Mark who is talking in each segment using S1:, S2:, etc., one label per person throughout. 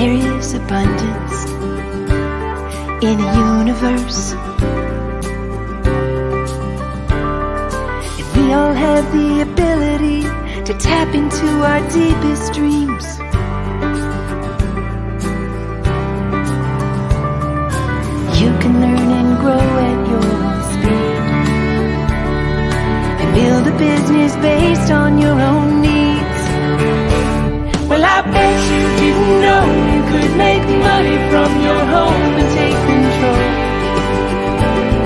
S1: There is abundance in a universe, and we all have the ability to tap into our deepest dreams. You can learn and grow at your own speed, and build a business based on your own needs. Well, I bet you didn't know you could make money from your home and take control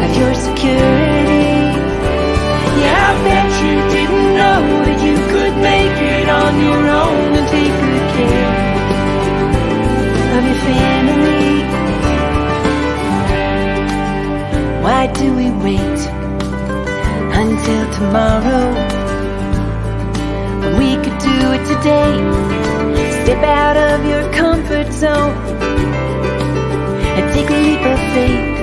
S1: of your security. Yeah, I bet you didn't know that you could make it on your own and take good care of your family. Why do we wait until tomorrow when we could do it today? Step out of your comfort zone and take a leap of faith.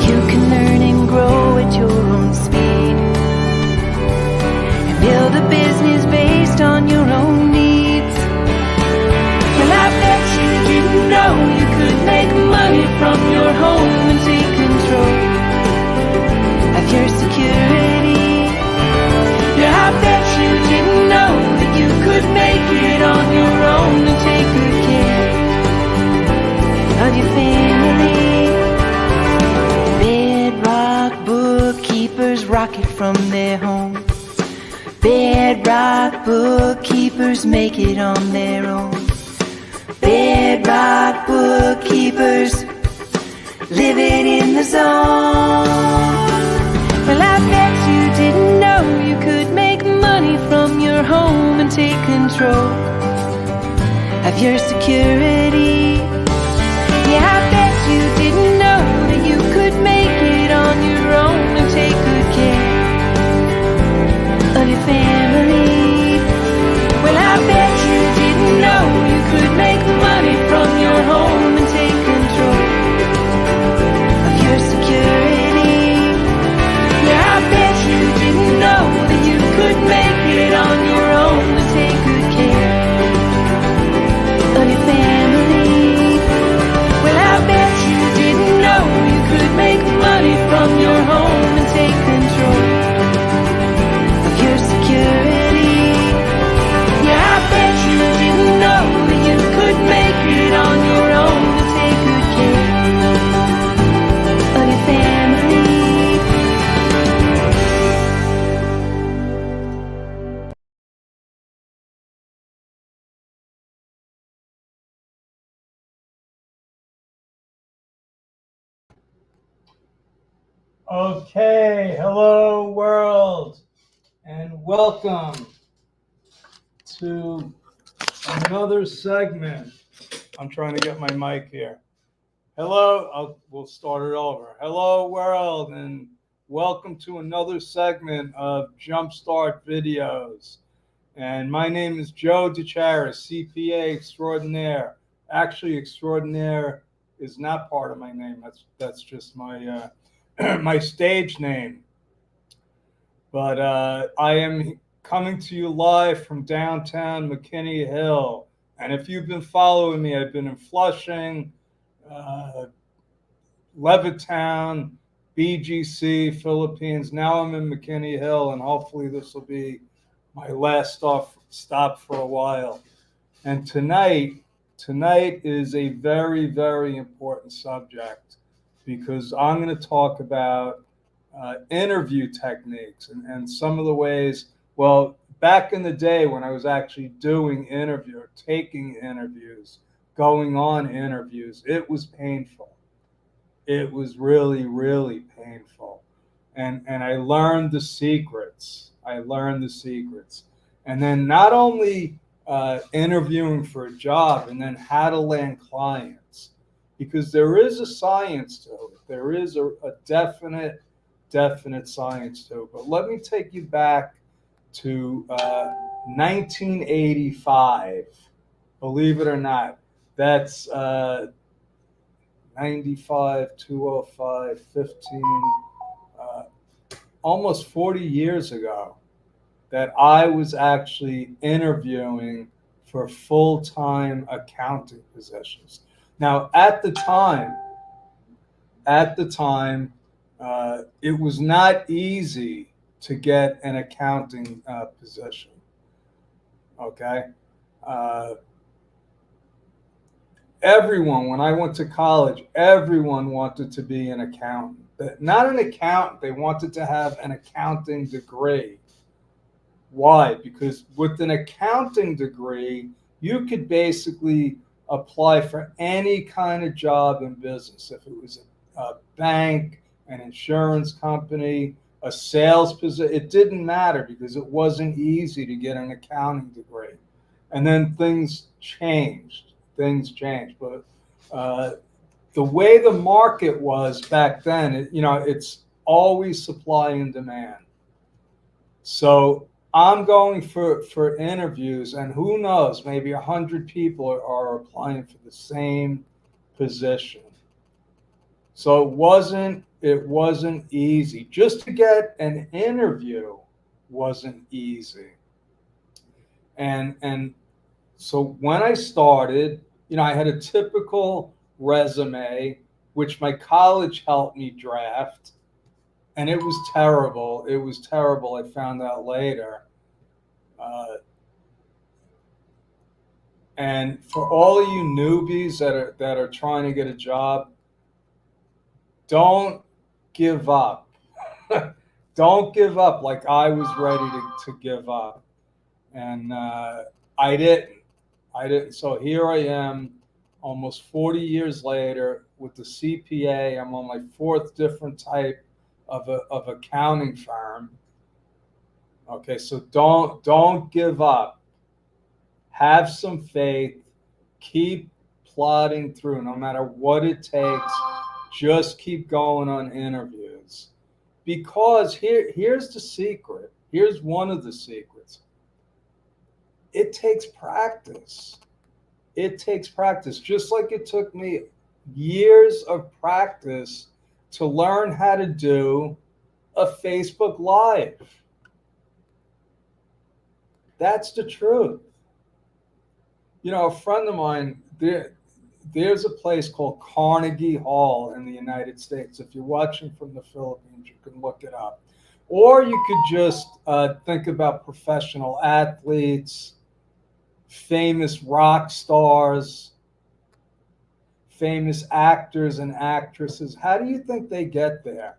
S1: You can learn and grow at your own speed, and build a business based on your own needs. Well, I bet you didn't know you could make money from your home and take control of your security. Yeah, I bet you didn't know that you could make it on your own and take good care of your family. Bedrock bookkeepers rocket from their home. Bedrock bookkeepers make it on their own. Bedrock bookkeepers live it in the zone. Well, I bet you didn't know you could make money from your home and take control of your security. Yeah, I bet you didn't know that you could make it on your own and take good care of your family. Well, I bet you didn't know you could make money from your home and take control of your security. Yeah, I bet you didn't know that you could make it on your own and take good care of your family. Well, I bet you didn't know you could make money from your home and take control of your security. Yeah, I bet you didn't know that you could make it on your own and take good care of your family.
S2: Okay, hello world, and welcome to another segment. I'm trying to get my mic here. Hello, we'll start it over. Hello world, and welcome to another segment of Jumpstart Videos. And my name is Joe DeCharis, CPA extraordinaire. Actually, extraordinaire is not part of my name. That's just my my stage name. But I am coming to you live from downtown McKinney Hill. And if you've been following me, I've been in Flushing, Levittown, BGC, Philippines. Now I'm in McKinney Hill, and hopefully this will be my last stop for a while. And tonight is a very, very important subject, because I'm going to talk about interview techniques and some of the ways. Well, back in the day when I was actually doing taking interviews, going on interviews, it was painful. It was really, really painful. And I learned the secrets. And then not only interviewing for a job, and then how to land clients, because there is a science to it. There is a definite science to it. But let me take you back to 1985. Believe it or not, that's 95, 205, 15, almost 40 years ago. that I was actually interviewing for full-time accounting positions. Now, at the time, it was not easy to get an accounting position. Okay, uh, everyone, when I went to college, everyone wanted to be an accountant. Not an accountant; they wanted to have an accounting degree. Why? Because with an accounting degree, you could basically apply for any kind of job in business. If it was a bank, an insurance company, a sales position, it didn't matter because it wasn't easy to get an accounting degree. And then things changed. But uh, the way the market was back then, it's always supply and demand. So I'm going for interviews, and who knows, maybe 100 people are applying for the same position. So it wasn't easy. Just to get an interview wasn't easy. And so when I started, I had a typical resume, which my college helped me draft, and it was terrible. It was terrible. I found out later. Uh, and for all of you newbies that are trying to get a job, don't give up. Don't give up like I was ready to give up. And I didn't. I didn't. So here I am, almost 40 years later, with the CPA. I'm on my fourth different type of accounting firm. Okay, so don't give up. Have some faith. Keep plodding through, no matter what it takes. Just keep going on interviews. Because here's the secret. Here's one of the secrets. It takes practice. It takes practice, just like it took me years of practice to learn how to do a Facebook Live. That's the truth. A friend of mine, there's a place called Carnegie Hall in the United States. If you're watching from the Philippines, you can look it up. Or you could just think about professional athletes, famous rock stars, famous actors and actresses. How do you think they get there?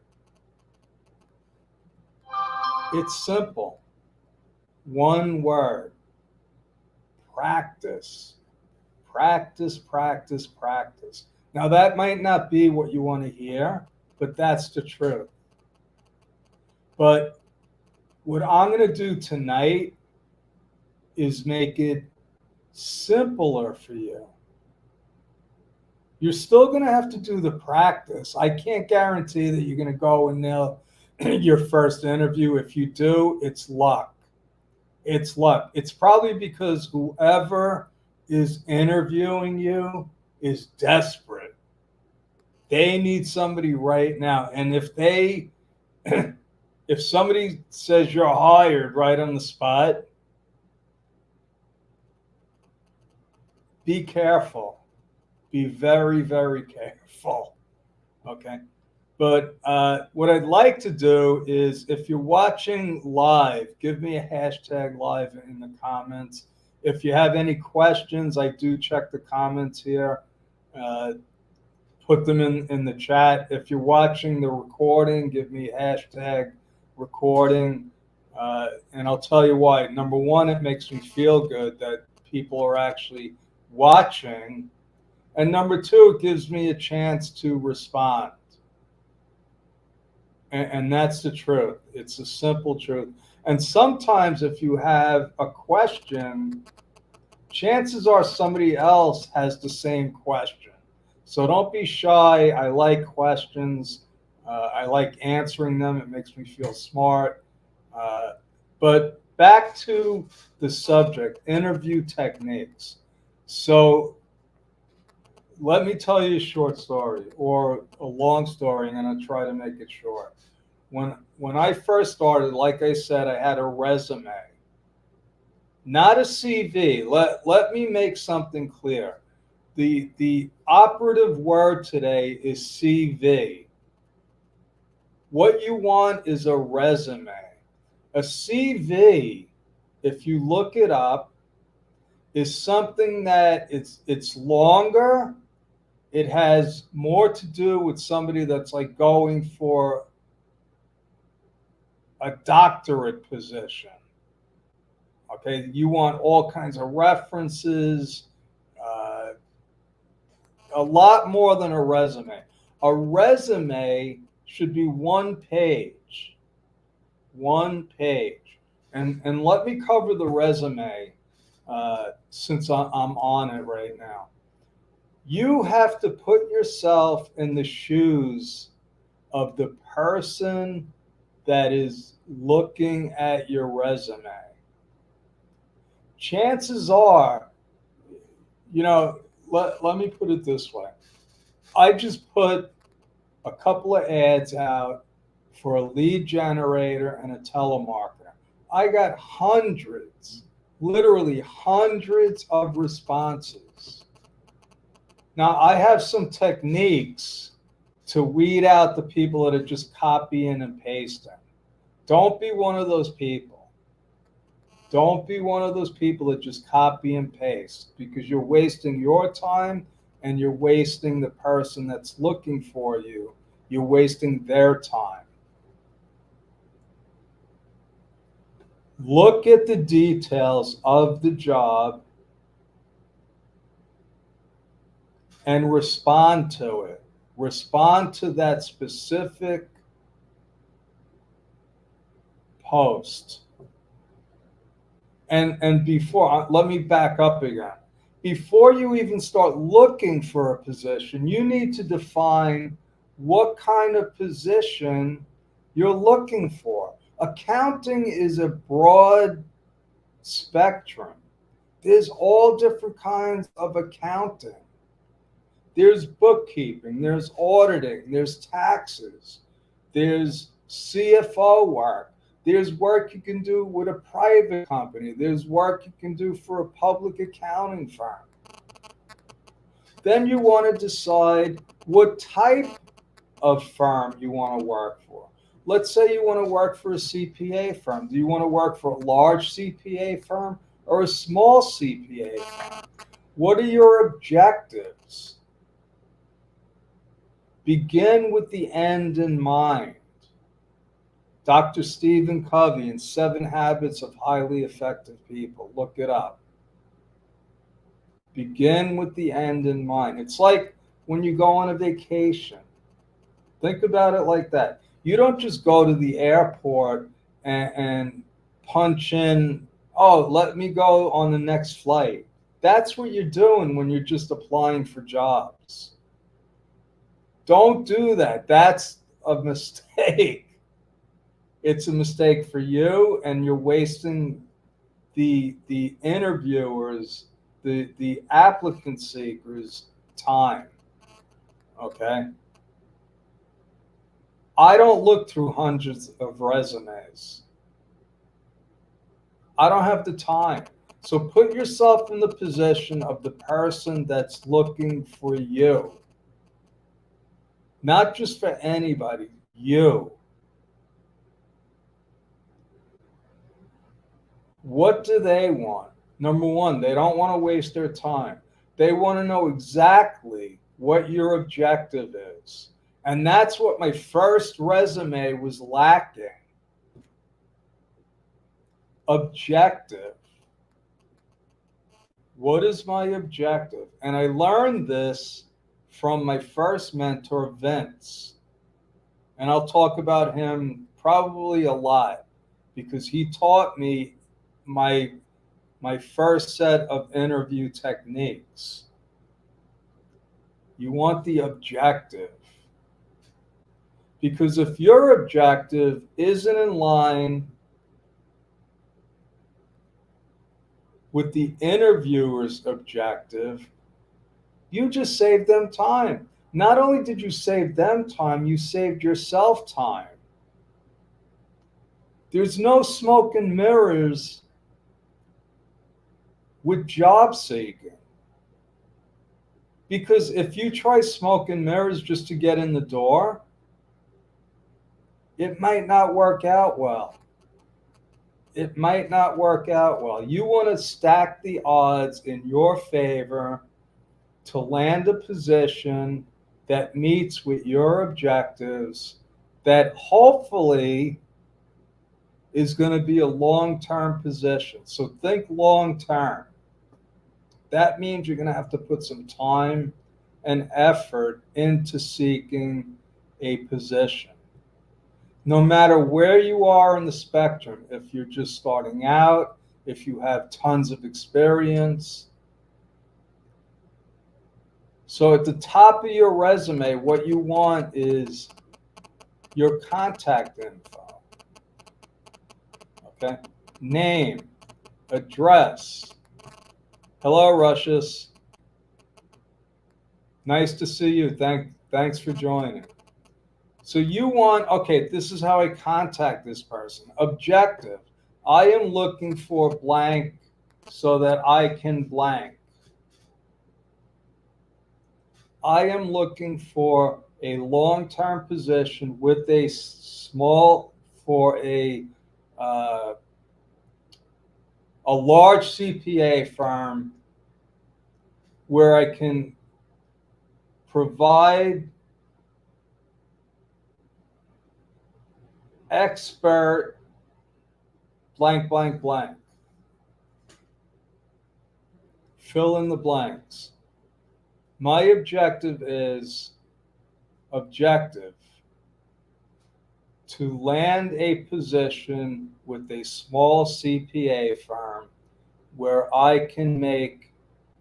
S2: It's simple. One word: practice. Practice, practice, practice. Now, that might not be what you want to hear, but that's the truth. But what I'm going to do tonight is make it simpler for you. You're still going to have to do the practice. I can't guarantee that you're going to go and nail your first interview. If you do, it's luck. It's luck. It's probably because whoever is interviewing you is desperate. They need somebody right now. And if somebody says you're hired right on the spot, be careful. Be very, very careful. Okay. But what I'd like to do is, if you're watching live, give me a hashtag live in the comments. If you have any questions, I do check the comments here. Put them in the chat. If you're watching the recording, give me hashtag recording. And I'll tell you why. Number one, it makes me feel good that people are actually watching. And number two, it gives me a chance to respond. And that's the truth. It's a simple truth. And sometimes if you have a question, chances are somebody else has the same question. So don't be shy. I like questions. I like answering them. It makes me feel smart. But back to the subject, interview techniques. So let me tell you a short story, or a long story, and I'm going to try to make it short. when I first started, like I said, I had a resume, not a CV. Let me make something clear. The operative word today is CV. What you want is a resume. A CV, if you look it up, is something that it's longer. It has more to do with somebody that's like going for a doctorate position. Okay, you want all kinds of references, uh, a lot more than a resume. A resume should be one page, one page. And let me cover the resume since I'm on it right now. You have to put yourself in the shoes of the person that is looking at your resume. Chances are, let me put it this way. I just put a couple of ads out for a lead generator and a telemarketer. I got hundreds, literally hundreds of responses. Now, I have some techniques to weed out the people that are just copying and pasting. Don't be one of those people. Don't be one of those people that just copy and paste, because you're wasting your time and you're wasting the person that's looking for you. You're wasting their time. Look at the details of the job and respond to it. Respond to that specific post. And before, let me back up again. Before you even start looking for a position, you need to define what kind of position you're looking for. Accounting is a broad spectrum. There's all different kinds of accounting. There's bookkeeping, there's auditing, there's taxes, there's CFO work. There's work you can do with a private company. There's work you can do for a public accounting firm. Then you want to decide what type of firm you want to work for. Let's say you want to work for a CPA firm. Do you want to work for a large CPA firm or a small CPA firm? What are your objectives? Begin with the end in mind. Dr. Stephen Covey in 7 Habits of Highly Effective People. Look it up. Begin with the end in mind. It's like when you go on a vacation. Think about it like that. You don't just go to the airport and punch in, oh, let me go on the next flight. That's what you're doing when you're just applying for jobs. Don't do that. That's a mistake. It's a mistake for you, and you're wasting the interviewers, the applicant seekers' time. Okay? I don't look through hundreds of resumes. I don't have the time. So put yourself in the position of the person that's looking for you. Not just for anybody, you. What do they want? Number one, they don't want to waste their time. They want to know exactly what your objective is. And that's what my first resume was lacking. Objective. What is my objective? And I learned this from my first mentor, Vince. And I'll talk about him probably a lot because he taught me my first set of interview techniques. You want the objective. Because if your objective isn't in line with the interviewer's objective, you just saved them time. Not only did you save them time, you saved yourself time. There's no smoke and mirrors with job seeking. Because if you try smoke and mirrors just to get in the door, it might not work out well. It might not work out well. You want to stack the odds in your favor to land a position that meets with your objectives, that hopefully is going to be a long-term position. So think long-term. That means you're going to have to put some time and effort into seeking a position. No matter where you are in the spectrum, if you're just starting out, if you have tons of experience. So at the top of your resume, what you want is your contact info. Okay? Name, address. Hello, Russius. Nice to see you. Thanks for joining. So you want, okay, this is how I contact this person. Objective. I am looking for blank so that I can blank. I am looking for a long-term position with a large CPA firm where I can provide expert blank, blank, blank. Fill in the blanks. My objective is to land a position with a small CPA firm where I can make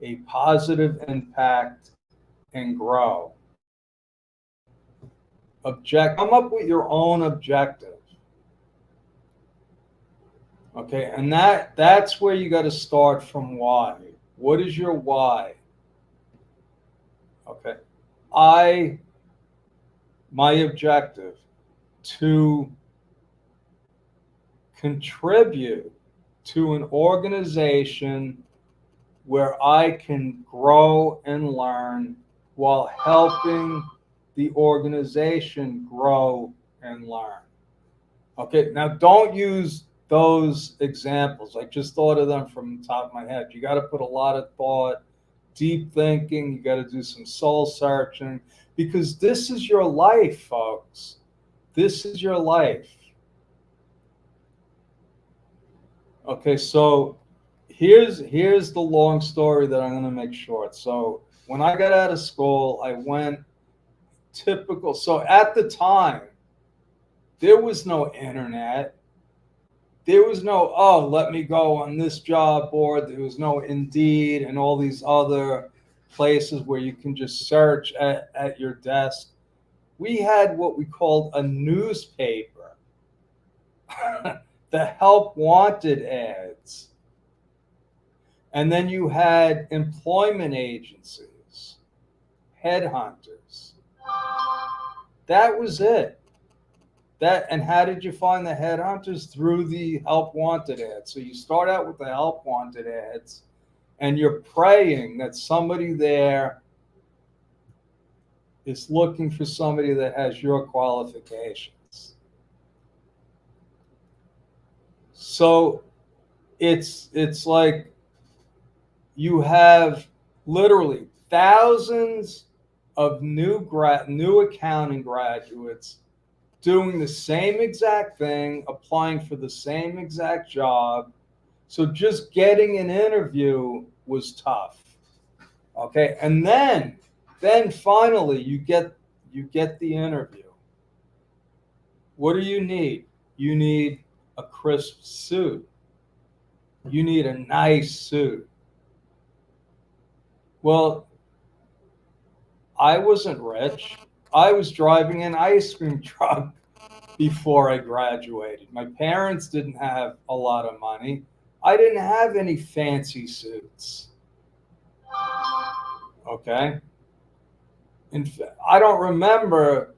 S2: a positive impact and grow. Come up with your own objective. Okay, and that's where you got to start from why. What is your why? Okay, my objective to contribute to an organization where I can grow and learn while helping the organization grow and learn. Okay, now don't use those examples. I just thought of them from the top of my head. You got to put a lot of thought, deep thinking. You got to do some soul searching, because this is your life, folks. This is your life. Okay, so here's the long story that I'm going to make short. So when I got out of school, I went typical. So at the time, there was no internet. There was no, oh, let me go on this job board. There was no Indeed and all these other places where you can just search at your desk. We had what we called a newspaper, the help wanted ads. And then you had employment agencies, headhunters. That was it. And how did you find the headhunters? Through the help wanted ads. So you start out with the help wanted ads, and you're praying that somebody there is looking for somebody that has your qualifications. So it's like you have literally thousands of new accounting graduates doing the same exact thing, applying for the same exact job. So just getting an interview was tough. Okay, and then finally you get the interview. What do you need? You need a crisp suit. You need a nice suit. Well, I wasn't rich. I was driving an ice cream truck before I graduated. My parents didn't have a lot of money. I didn't have any fancy suits. Okay? In fact, I don't remember.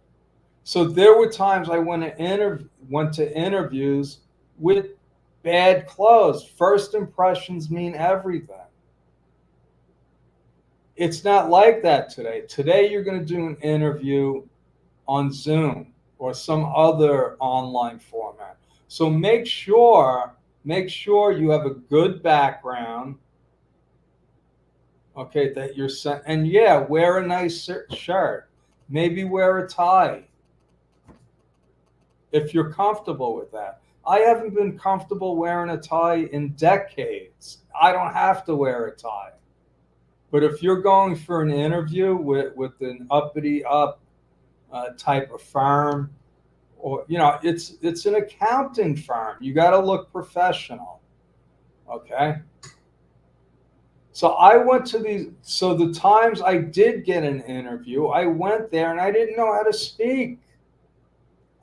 S2: So there were times I went to interviews with bad clothes. First impressions mean everything. It's not like that today. Today, you're going to do an interview on Zoom or some other online format. So make sure you have a good background. Okay, that you're sent, and yeah, wear a nice shirt. Maybe wear a tie if you're comfortable with that. I haven't been comfortable wearing a tie in decades. I don't have to wear a tie. But if you're going for an interview with an uppity up type of firm, or it's an accounting firm, you got to look professional. Okay. So I went to these. So the times I did get an interview, I went there and I didn't know how to speak.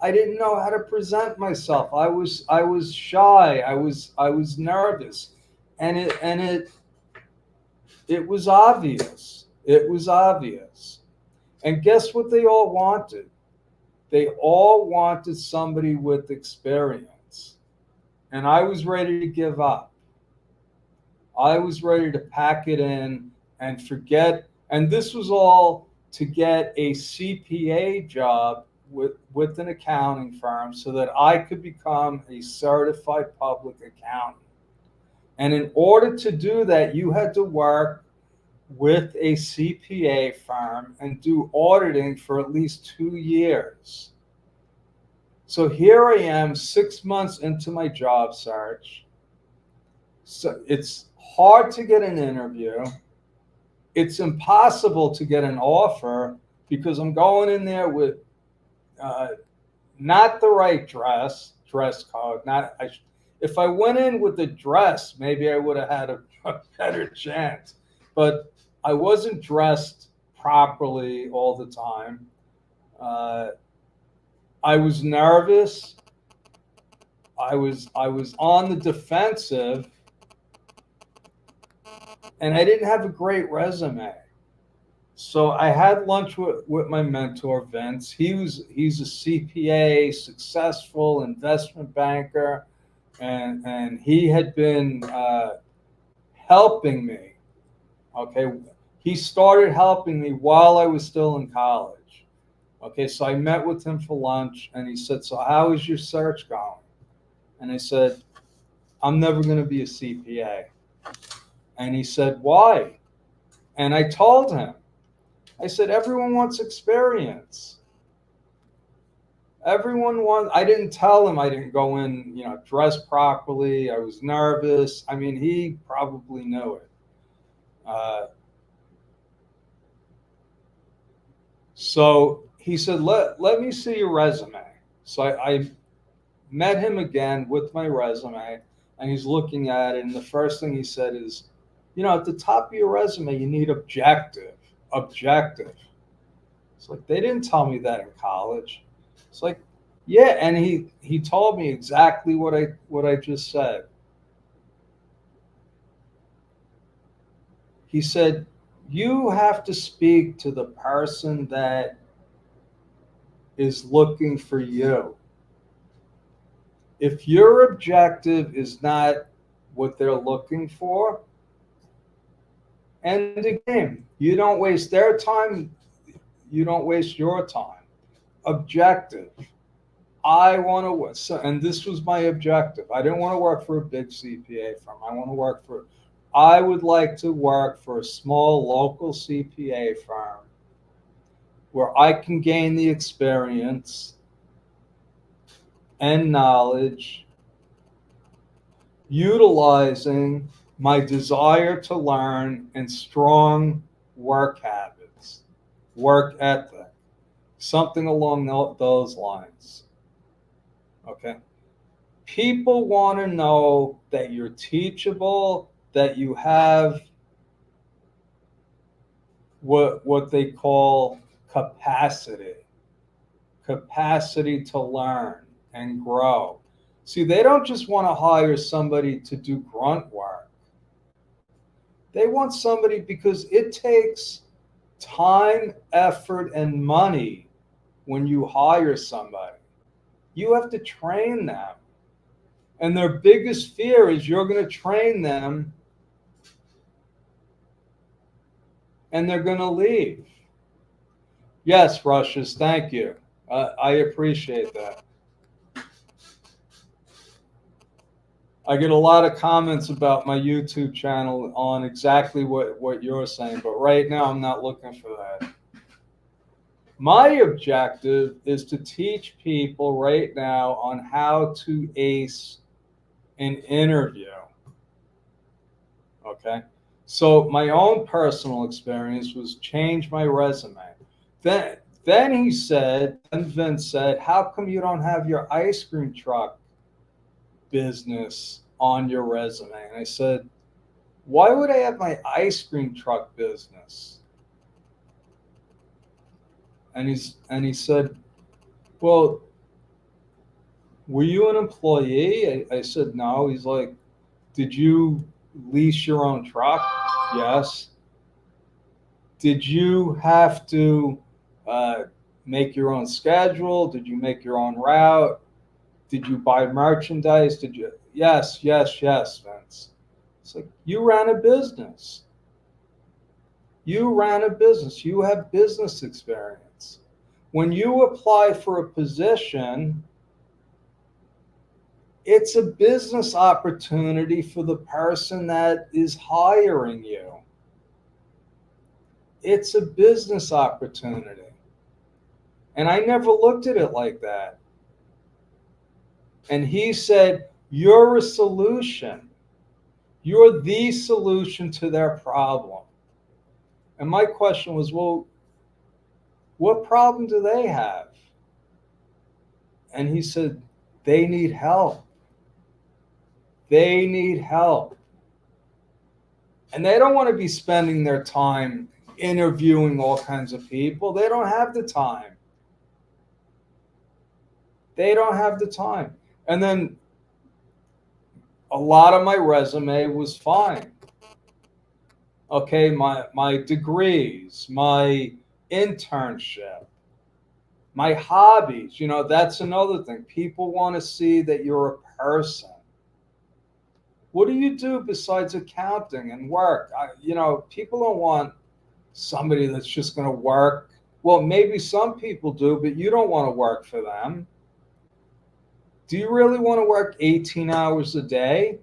S2: I didn't know how to present myself. I was shy. I was nervous, and it was obvious. It was obvious. And guess what they all wanted? They all wanted somebody with experience. And I was ready to give up. I was ready to pack it in and forget. And this was all to get a CPA job with an accounting firm so that I could become a certified public accountant. And in order to do that, you had to work with a CPA firm and do auditing for at least 2 years. So here I am, 6 months into my job search. So it's hard to get an interview. It's impossible to get an offer because I'm going in there with not the right dress code. If I went in with the dress, maybe I would have had a better chance. But I wasn't dressed properly all the time. I was nervous. I was on the defensive, and I didn't have a great resume. So I had lunch with my mentor, Vince. He's a CPA, successful investment banker, and he had been helping me. Okay, he started helping me while I was still in college. Okay, so I met with him for lunch, and he said, "So how is your search going?" And I said, "I'm never going to be a CPA." And he said, "Why?" And I told him. I said, "Everyone wants experience. Everyone wants." I didn't tell him I didn't go in, dressed properly. I was nervous. I mean, he probably knew it. So he said, let me see your resume. So I met him again with my resume, and he's looking at it. And the first thing he said is, at the top of your resume, you need objective. Objective. It's like, they didn't tell me that in college. It's like, yeah. And he told me exactly what I just said. He said, you have to speak to the person that is looking for you. If your objective is not what they're looking for, end the game. You don't waste their time. You don't waste your time. Objective. I want to work. So, and this was my objective. I didn't want to work for a big CPA firm. I would like to work for a small local CPA firm where I can gain the experience and knowledge utilizing my desire to learn and strong work habits, work ethic, something along those lines. Okay. People want to know that you're teachable, that you have what they call capacity to learn and grow. See, they don't just want to hire somebody to do grunt work. They want somebody because it takes time, effort, and money when you hire somebody. You have to train them. And their biggest fear is you're going to train them and they're going to leave. Yes, Rushes, thank you. I appreciate that. I get a lot of comments about my YouTube channel on exactly what you're saying, but right now I'm not looking for that. My objective is to teach people right now on how to ace an interview. Okay? So my own personal experience was change my resume. Then Vince said, how come you don't have your ice cream truck business on your resume? And I said, why would I have my ice cream truck business? And he said, well, were you an employee? I said, no. He's like, did you lease your own truck? Yes. Did you have to make your own schedule? Did you make your own route? Did you buy merchandise? Did you? Yes, Vince. It's like, you ran a business. You ran a business. You have business experience. When you apply for a position, it's a business opportunity for the person that is hiring you. It's a business opportunity. And I never looked at it like that. And he said, you're a solution. You're the solution to their problem. And my question was, well, what problem do they have? And he said, they need help. They need help. And they don't want to be spending their time interviewing all kinds of people. They don't have the time. They don't have the time. And then a lot of my resume was fine. Okay, my degrees, my internship, my hobbies, that's another thing. People want to see that you're a person. What do you do besides accounting and work? People don't want somebody that's just going to work. Well, maybe some people do, but you don't want to work for them. Do you really want to work 18 hours a day?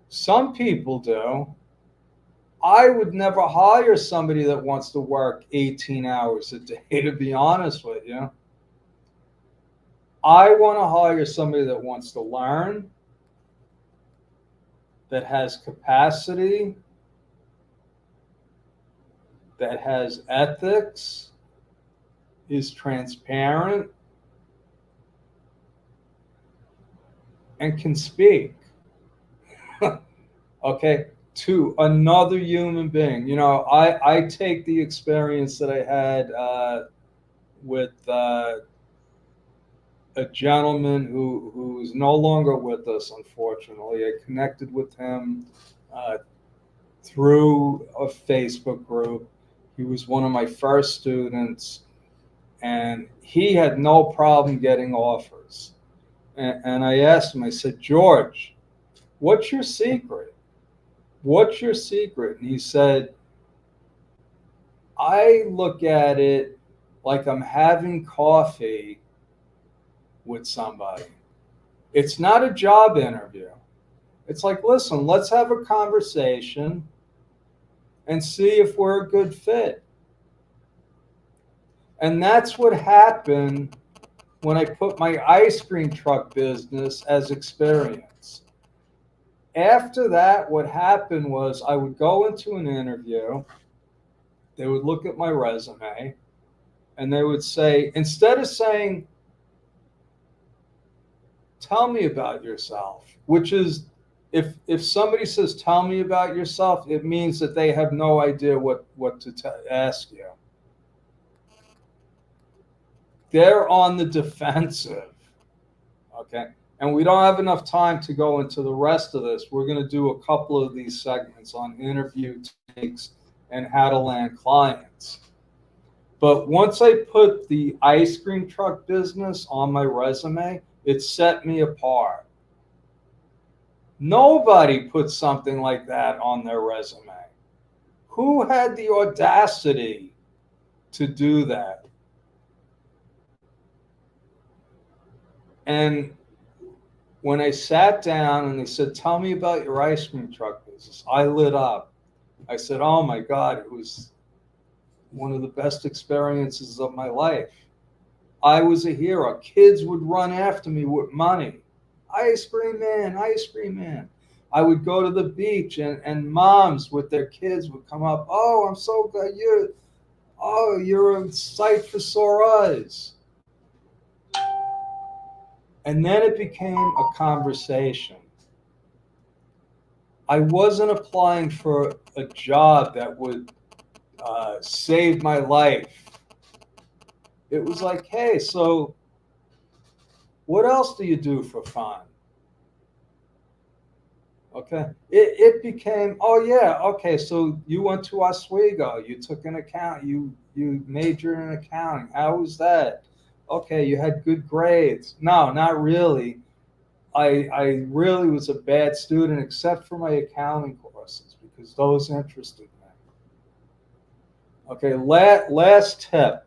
S2: Some people do. I would never hire somebody that wants to work 18 hours a day, to be honest with you. I want to hire somebody that wants to learn, that has capacity, that has ethics, is transparent, and can speak. Okay, to another human being. I take the experience that I had with a gentleman who is no longer with us, unfortunately. I connected with him through a Facebook group. He was one of my first students, and he had no problem getting offers. And I asked him, I said, George, what's your secret? What's your secret? And he said, I look at it like I'm having coffee with somebody. It's not a job interview. It's like, listen, let's have a conversation and see if we're a good fit. And that's what happened when I put my ice cream truck business as experience. After that, what happened was I would go into an interview, they would look at my resume, and they would say, instead of saying, tell me about yourself, which is, if somebody says, tell me about yourself, it means that they have no idea what to ask you. They're on the defensive, okay? And we don't have enough time to go into the rest of this. We're going to do a couple of these segments on interview techniques and how to land clients. But once I put the ice cream truck business on my resume, It set me apart. Nobody put something like that on their resume. Who had the audacity to do that? And when I sat down and they said, "Tell me about your ice cream truck business," I lit up. I said, "Oh my God, it was one of the best experiences of my life. I was a hero. Kids would run after me with money. Ice cream man, ice cream man." I would go to the beach and moms with their kids would come up. "Oh, I'm so glad you're a sight for sore eyes." And then it became a conversation. I wasn't applying for a job that would save my life. It was like, "Hey, so what else do you do for fun?" Okay. It became, "Oh yeah, okay, so you went to Oswego, you took an account, you majored in accounting. How was that? Okay, you had good grades." No, not really. I really was a bad student except for my accounting courses because those interested me. Okay, last tip.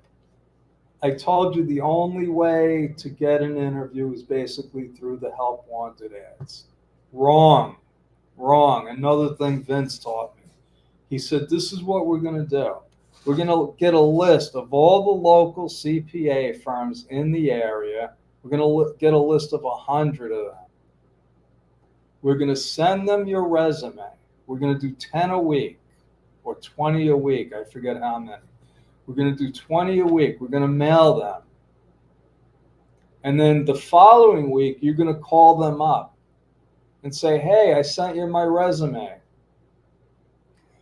S2: I told you the only way to get an interview is basically through the help wanted ads. Wrong. Wrong. Another thing Vince taught me. He said, "This is what we're going to do. We're going to get a list of all the local CPA firms in the area. We're going to get a list of 100 of them. We're going to send them your resume. We're going to do 10 a week or 20 a week. I forget how many. We're going to do 20 a week. We're going to mail them. And then the following week, you're going to call them up and say, 'Hey, I sent you my resume.'"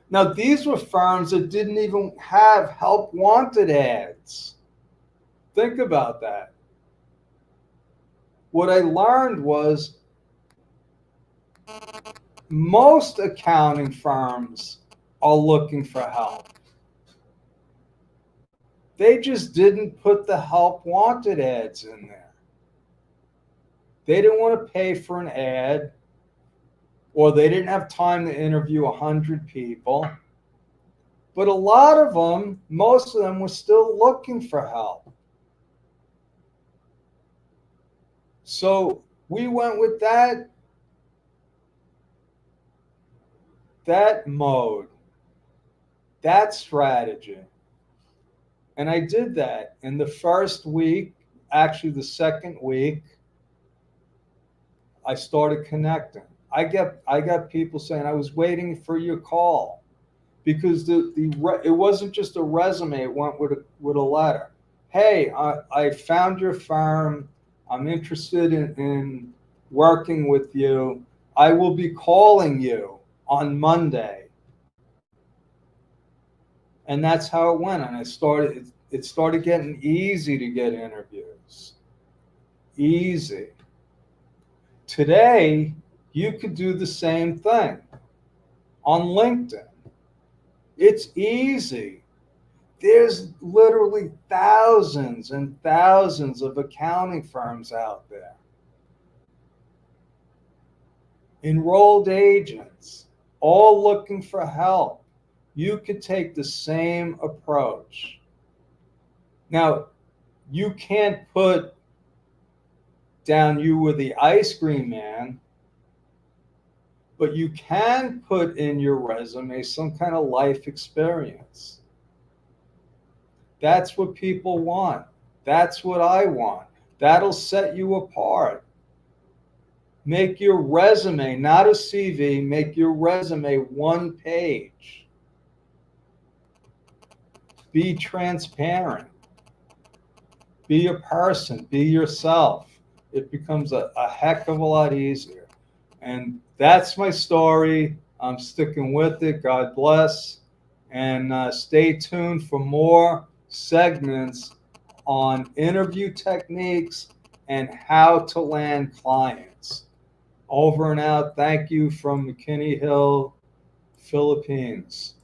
S2: Now, these were firms that didn't even have help wanted ads. Think about that. What I learned was most accounting firms are looking for help. They just didn't put the help wanted ads in there. They didn't want to pay for an ad, or they didn't have time to interview 100 people. But a lot of them, most of them, were still looking for help. So we went with that mode, that strategy. And I did that. In the first week, actually the second week, I started connecting. I got people saying, "I was waiting for your call," because it wasn't just a resume; it went with a letter. "Hey, I found your firm. I'm interested in working with you. I will be calling you on Monday." And that's how it went. And it started getting easy to get interviews. Easy. Today, you could do the same thing on LinkedIn. It's easy. There's literally thousands and thousands of accounting firms out there. Enrolled agents, all looking for help. You could take the same approach. Now, you can't put down you were the ice cream man, but you can put in your resume some kind of life experience. That's what people want. That's what I want. That'll set you apart. Make your resume, not a CV, make your resume one page. Be transparent. Be a person. Be yourself. It becomes a heck of a lot easier. And that's my story. I'm sticking with it. God bless. And stay tuned for more segments on interview techniques and how to land clients. Over and out. Thank you from McKinney Hill, Philippines.